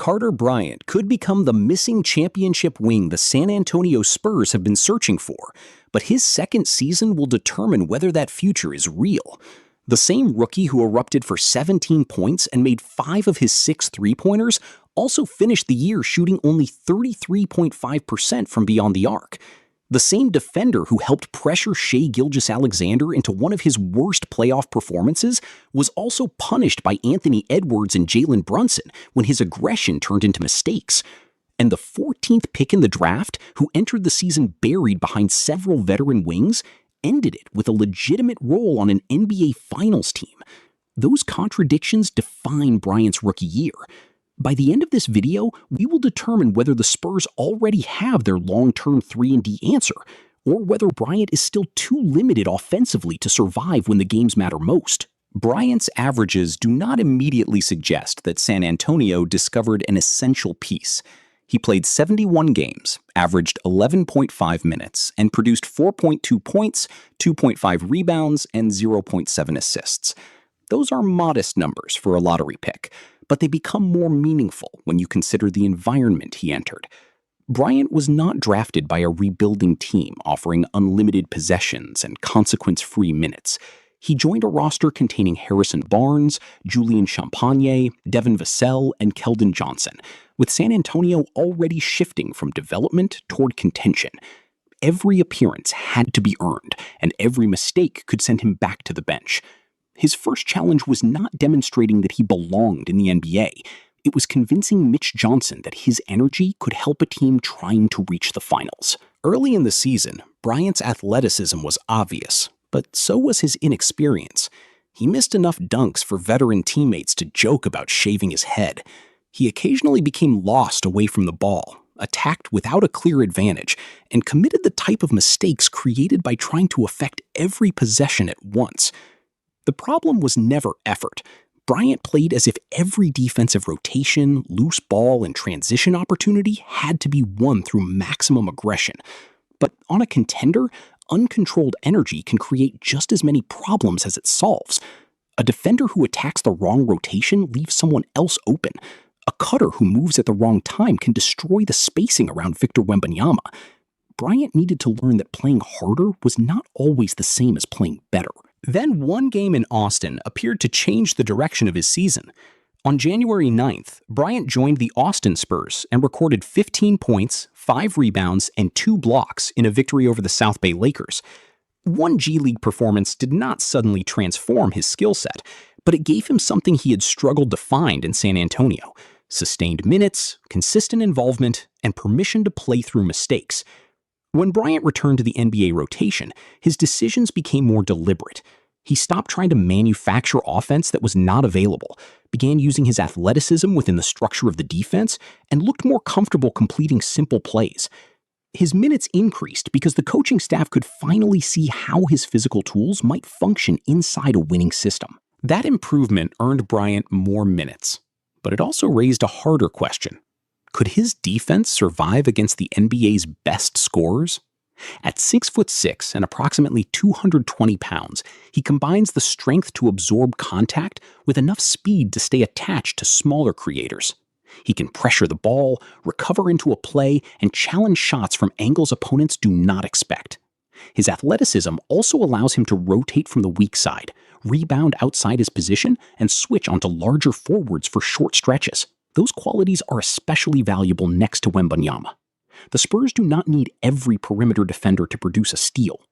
Carter Bryant could become the missing championship wing the San Antonio Spurs have been searching for, but his second season will determine whether that future is real. The same rookie who erupted for 17 points and made 5 of his 6 three-pointers also finished the year shooting only 33.5% from beyond the arc. The same defender who helped pressure Shai Gilgeous-Alexander into one of his worst playoff performances was also punished by Anthony Edwards and Jalen Brunson when his aggression turned into mistakes. And the 14th pick in the draft, who entered the season buried behind several veteran wings, ended it with a legitimate role on an NBA Finals team. Those contradictions define Bryant's rookie year. By the end of this video, we will determine whether the Spurs already have their long-term 3-and-D answer, or whether Bryant is still too limited offensively to survive when the games matter most. Bryant's averages do not immediately suggest that San Antonio discovered an essential piece. He played 71 games, averaged 11.5 minutes, and produced 4.2 points, 2.5 rebounds, and 0.7 assists. Those are modest numbers for a lottery pick, but they become more meaningful when you consider the environment he entered. Bryant was not drafted by a rebuilding team offering unlimited possessions and consequence-free minutes. He joined a roster containing Harrison Barnes, Julian Champagnie, Devin Vassell, and Keldon Johnson, with San Antonio already shifting from development toward contention. Every appearance had to be earned, and every mistake could send him back to the bench. His first challenge was not demonstrating that he belonged in the NBA. It was convincing Mitch Johnson that his energy could help a team trying to reach the finals. Early in the season, Bryant's athleticism was obvious, but so was his inexperience. He missed enough dunks for veteran teammates to joke about shaving his head. He occasionally became lost away from the ball, attacked without a clear advantage, and committed the type of mistakes created by trying to affect every possession at once. The problem was never effort. Bryant played as if every defensive rotation, loose ball, and transition opportunity had to be won through maximum aggression. But on a contender, uncontrolled energy can create just as many problems as it solves. A defender who attacks the wrong rotation leaves someone else open. A cutter who moves at the wrong time can destroy the spacing around Victor Wembanyama. Bryant needed to learn that playing harder was not always the same as playing better. Then one game in Austin appeared to change the direction of his season. On January 9th, Bryant joined the Austin Spurs and recorded 15 points, 5 rebounds, and 2 blocks in a victory over the South Bay Lakers. One G League performance did not suddenly transform his skill set, but it gave him something he had struggled to find in San Antonio: sustained minutes, consistent involvement, and permission to play through mistakes. When Bryant returned to the NBA rotation, his decisions became more deliberate. He stopped trying to manufacture offense that was not available, began using his athleticism within the structure of the defense, and looked more comfortable completing simple plays. His minutes increased because the coaching staff could finally see how his physical tools might function inside a winning system. That improvement earned Bryant more minutes, but it also raised a harder question. Could his defense survive against the NBA's best scorers? At 6'6" and approximately 220 pounds, he combines the strength to absorb contact with enough speed to stay attached to smaller creators. He can pressure the ball, recover into a play, and challenge shots from angles opponents do not expect. His athleticism also allows him to rotate from the weak side, rebound outside his position, and switch onto larger forwards for short stretches. Those qualities are especially valuable next to Wembanyama. The Spurs do not need every perimeter defender to produce a steal.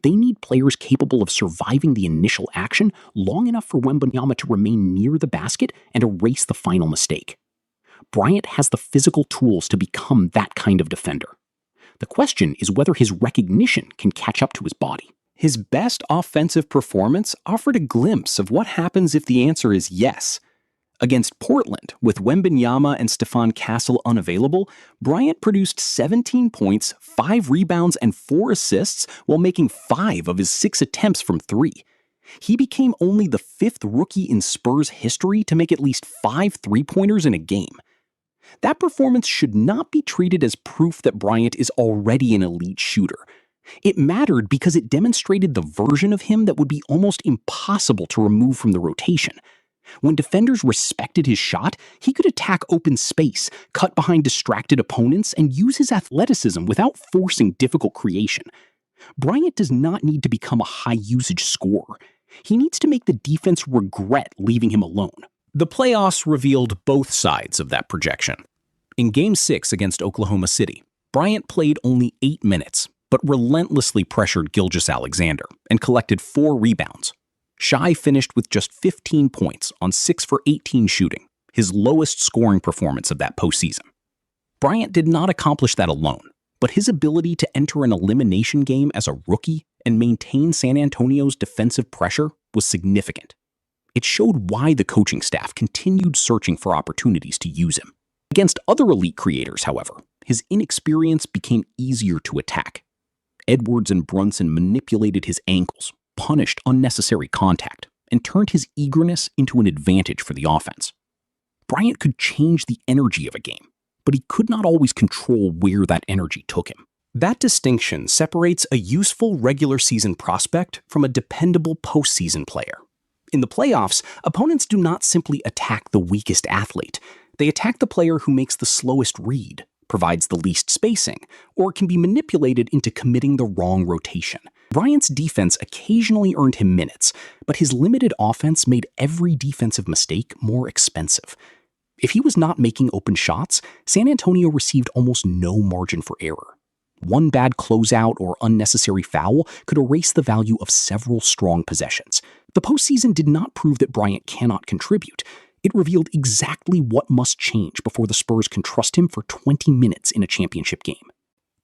They need players capable of surviving the initial action long enough for Wembanyama to remain near the basket and erase the final mistake. Bryant has the physical tools to become that kind of defender. The question is whether his recognition can catch up to his body. His best offensive performance offered a glimpse of what happens if the answer is yes. Against Portland, with Wembanyama and Stephon Castle unavailable, Bryant produced 17 points, 5 rebounds, and 4 assists while making 5 of his 6 attempts from 3. He became only the 5th rookie in Spurs history to make at least 5 three-pointers in a game. That performance should not be treated as proof that Bryant is already an elite shooter. It mattered because it demonstrated the version of him that would be almost impossible to remove from the rotation. When defenders respected his shot, he could attack open space, cut behind distracted opponents, and use his athleticism without forcing difficult creation. Bryant does not need to become a high-usage scorer. He needs to make the defense regret leaving him alone. The playoffs revealed both sides of that projection. In Game 6 against Oklahoma City, Bryant played only 8 minutes, but relentlessly pressured Gilgeous-Alexander and collected 4 rebounds. Shai finished with just 15 points on 6 for 18 shooting, his lowest scoring performance of that postseason. Bryant did not accomplish that alone, but his ability to enter an elimination game as a rookie and maintain San Antonio's defensive pressure was significant. It showed why the coaching staff continued searching for opportunities to use him. Against other elite creators, however, his inexperience became easier to attack. Edwards and Brunson manipulated his ankles, punished unnecessary contact, and turned his eagerness into an advantage for the offense. Bryant could change the energy of a game, but he could not always control where that energy took him. That distinction separates a useful regular season prospect from a dependable postseason player. In the playoffs, opponents do not simply attack the weakest athlete. They attack the player who makes the slowest read, provides the least spacing, or can be manipulated into committing the wrong rotation. Bryant's defense occasionally earned him minutes, but his limited offense made every defensive mistake more expensive. If he was not making open shots, San Antonio received almost no margin for error. One bad closeout or unnecessary foul could erase the value of several strong possessions. The postseason did not prove that Bryant cannot contribute. It revealed exactly what must change before the Spurs can trust him for 20 minutes in a championship game.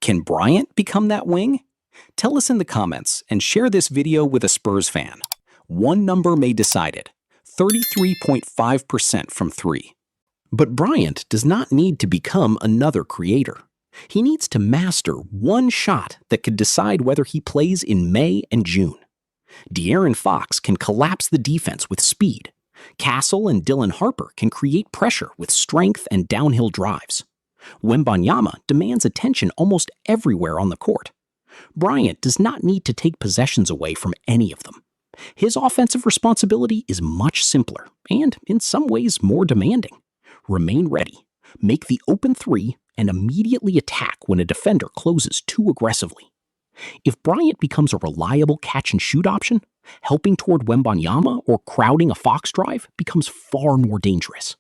Can Bryant become that wing? Tell us in the comments and share this video with a Spurs fan. One number may decide it: 33.5% from 3. But Bryant does not need to become another creator. He needs to master one shot that could decide whether he plays in May and June. De'Aaron Fox can collapse the defense with speed. Castle and Dylan Harper can create pressure with strength and downhill drives. Wembanyama demands attention almost everywhere on the court. Bryant does not need to take possessions away from any of them. His offensive responsibility is much simpler and, in some ways, more demanding. Remain ready, make the open three, and immediately attack when a defender closes too aggressively. If Bryant becomes a reliable catch-and-shoot option, helping toward Wembanyama or crowding a Fox drive becomes far more dangerous.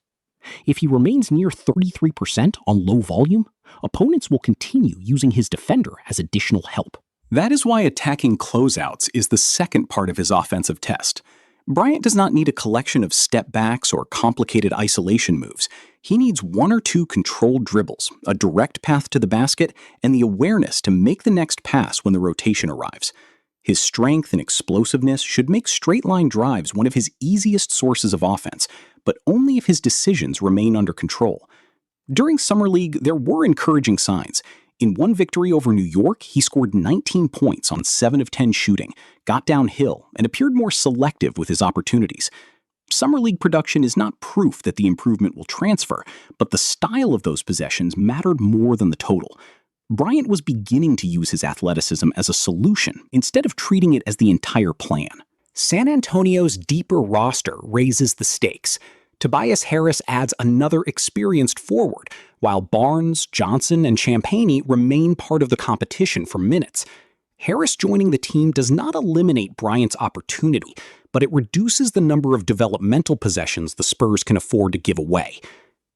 If he remains near 33% on low volume, opponents will continue using his defender as additional help. That is why attacking closeouts is the second part of his offensive test. Bryant does not need a collection of step-backs or complicated isolation moves. He needs 1 or 2 controlled dribbles, a direct path to the basket, and the awareness to make the next pass when the rotation arrives. His strength and explosiveness should make straight-line drives one of his easiest sources of offense, but only if his decisions remain under control. During Summer League, there were encouraging signs. In one victory over New York, he scored 19 points on 7 of 10 shooting, got downhill, and appeared more selective with his opportunities. Summer League production is not proof that the improvement will transfer, but the style of those possessions mattered more than the total. Bryant was beginning to use his athleticism as a solution instead of treating it as the entire plan. San Antonio's deeper roster raises the stakes. Tobias Harris adds another experienced forward, while Barnes, Johnson, and Champagnie remain part of the competition for minutes. Harris joining the team does not eliminate Bryant's opportunity, but it reduces the number of developmental possessions the Spurs can afford to give away.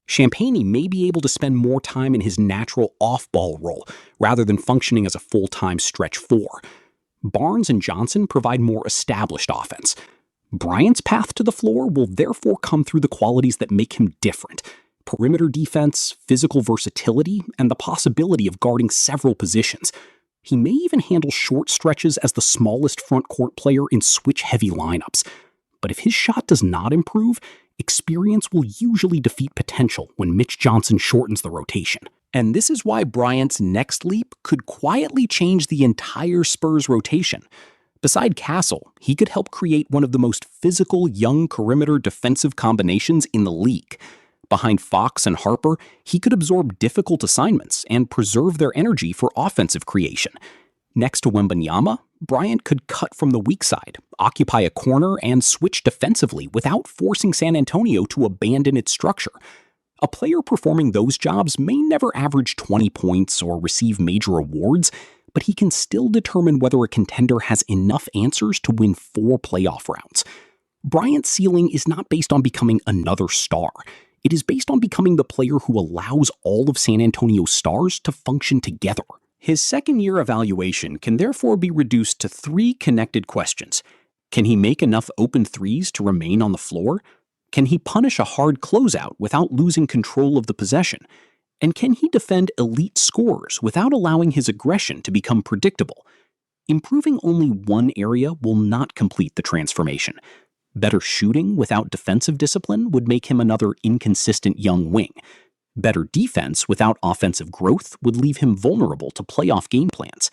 Champagnie may be able to spend more time in his natural off-ball role, rather than functioning as a full-time stretch 4. Barnes and Johnson provide more established offense. Bryant's path to the floor will therefore come through the qualities that make him different: perimeter defense, physical versatility, and the possibility of guarding several positions. He may even handle short stretches as the smallest front court player in switch-heavy lineups. But if his shot does not improve, experience will usually defeat potential when Mitch Johnson shortens the rotation. And this is why Bryant's next leap could quietly change the entire Spurs rotation. Beside Castle, he could help create one of the most physical young perimeter defensive combinations in the league. Behind Fox and Harper, he could absorb difficult assignments and preserve their energy for offensive creation. Next to Wembanyama, Bryant could cut from the weak side, occupy a corner, and switch defensively without forcing San Antonio to abandon its structure. A player performing those jobs may never average 20 points or receive major awards, but he can still determine whether a contender has enough answers to win 4 playoff rounds. Bryant's ceiling is not based on becoming another star. It is based on becoming the player who allows all of San Antonio's stars to function together. His second-year evaluation can therefore be reduced to 3 connected questions. Can he make enough open threes to remain on the floor? Can he punish a hard closeout without losing control of the possession? And can he defend elite scorers without allowing his aggression to become predictable? Improving only one area will not complete the transformation. Better shooting without defensive discipline would make him another inconsistent young wing. Better defense without offensive growth would leave him vulnerable to playoff game plans.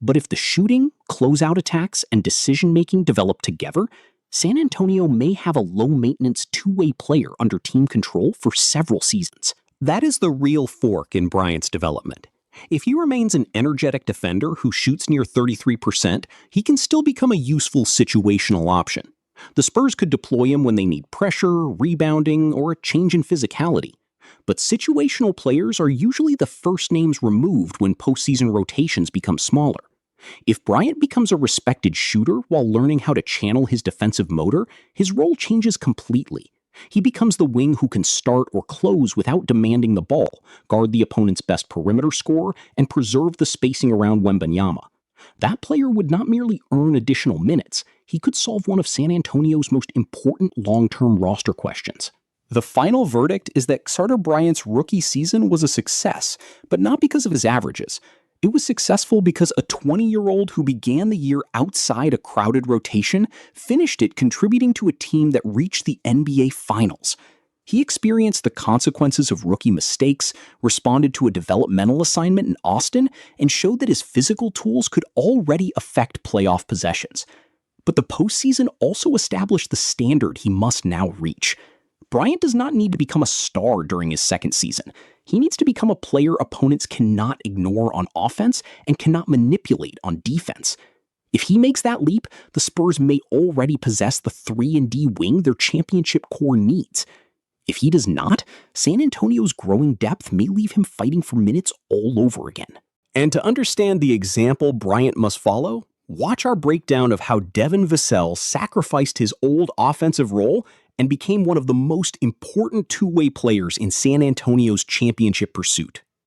But if the shooting, closeout attacks, and decision-making develop together, San Antonio may have a low-maintenance two-way player under team control for several seasons. That is the real fork in Bryant's development. If he remains an energetic defender who shoots near 33%, he can still become a useful situational option. The Spurs could deploy him when they need pressure, rebounding, or a change in physicality. But situational players are usually the first names removed when postseason rotations become smaller. If Bryant becomes a respected shooter while learning how to channel his defensive motor, his role changes completely. He becomes the wing who can start or close without demanding the ball, guard the opponent's best perimeter scorer, and preserve the spacing around Wembanyama. That player would not merely earn additional minutes, he could solve one of San Antonio's most important long-term roster questions. The final verdict is that Carter Bryant's rookie season was a success, but not because of his averages. It was successful because a 20-year-old who began the year outside a crowded rotation finished it contributing to a team that reached the NBA Finals. He experienced the consequences of rookie mistakes, responded to a developmental assignment in Austin, and showed that his physical tools could already affect playoff possessions. But the postseason also established the standard he must now reach. Bryant does not need to become a star during his second season. He needs to become a player opponents cannot ignore on offense and cannot manipulate on defense. If he makes that leap, the Spurs may already possess the 3-and-D wing their championship core needs. If he does not, San Antonio's growing depth may leave him fighting for minutes all over again. And to understand the example Bryant must follow, watch our breakdown of how Devin Vassell sacrificed his old offensive role and became one of the most important two-way players in San Antonio's championship pursuit.